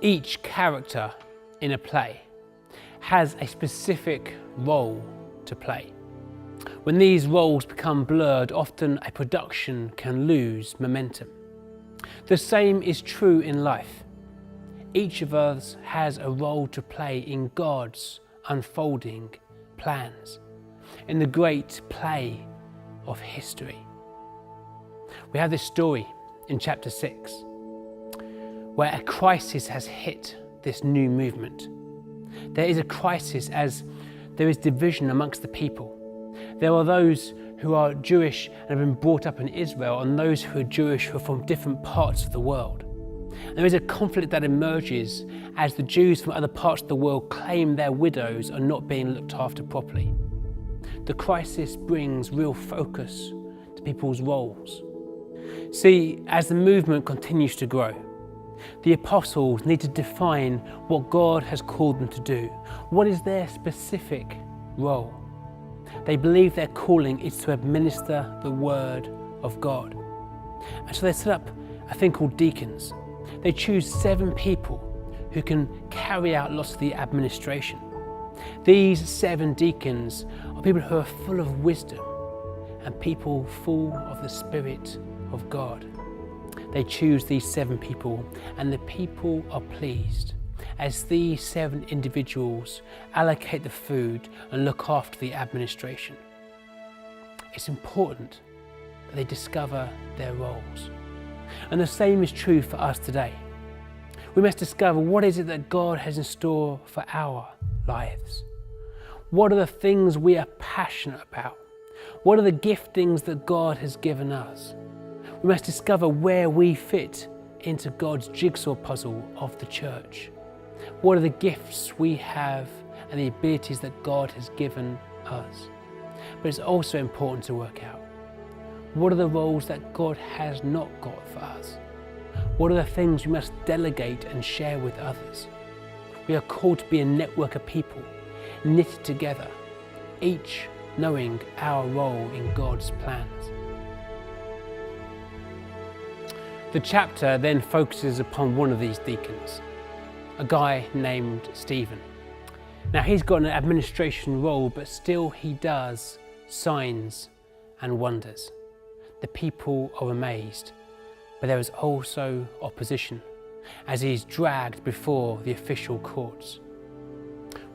Each character in a play has a specific role to play. When these roles become blurred, often a production can lose momentum. The same is true in life. Each of us has a role to play in God's unfolding plans, in the great play of history. We have this story in chapter 6, where a crisis has hit this new movement. There is a crisis as there is division amongst the people. There are those who are Jewish and have been brought up in Israel, and those who are Jewish who are from different parts of the world. And there is a conflict that emerges as the Jews from other parts of the world claim their widows are not being looked after properly. The crisis brings real focus to people's roles. See, as the movement continues to grow, the apostles need to define what God has called them to do. What is their specific role? They believe their calling is to administer the word of God. And so they set up a thing called deacons. They choose 7 people who can carry out lots of the administration. These 7 deacons are people who are full of wisdom and people full of the Spirit of God. They choose these 7 people, and the people are pleased as these 7 individuals allocate the food and look after the administration. It's important that they discover their roles. And the same is true for us today. We must discover what is it that God has in store for our lives. What are the things we are passionate about? What are the giftings that God has given us? We must discover where we fit into God's jigsaw puzzle of the church. What are the gifts we have and the abilities that God has given us? But it's also important to work out, what are the roles that God has not got for us? What are the things we must delegate and share with others? We are called to be a network of people, knitted together, each knowing our role in God's plans. The chapter then focuses upon one of these deacons, a guy named Stephen. Now he's got an administration role, but still he does signs and wonders. The people are amazed, but there is also opposition as he's dragged before the official courts.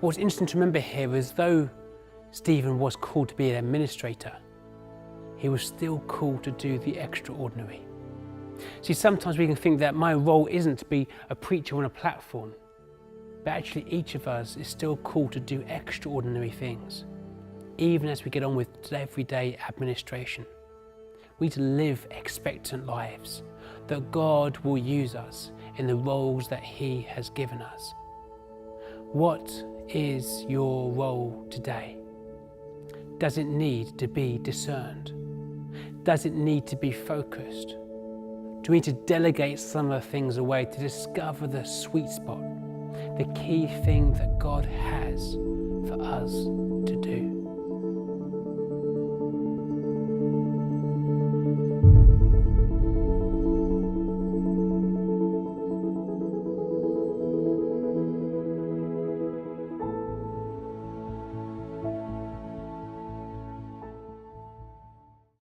What's interesting to remember here is though Stephen was called to be an administrator, he was still called to do the extraordinary. See, sometimes we can think that my role isn't to be a preacher on a platform, but actually each of us is still called to do extraordinary things, even as we get on with everyday administration. We need to live expectant lives, that God will use us in the roles that He has given us. What is your role today? Does it need to be discerned? Does it need to be focused? Do we need to delegate some of the things away to discover the sweet spot, the key thing that God has for us to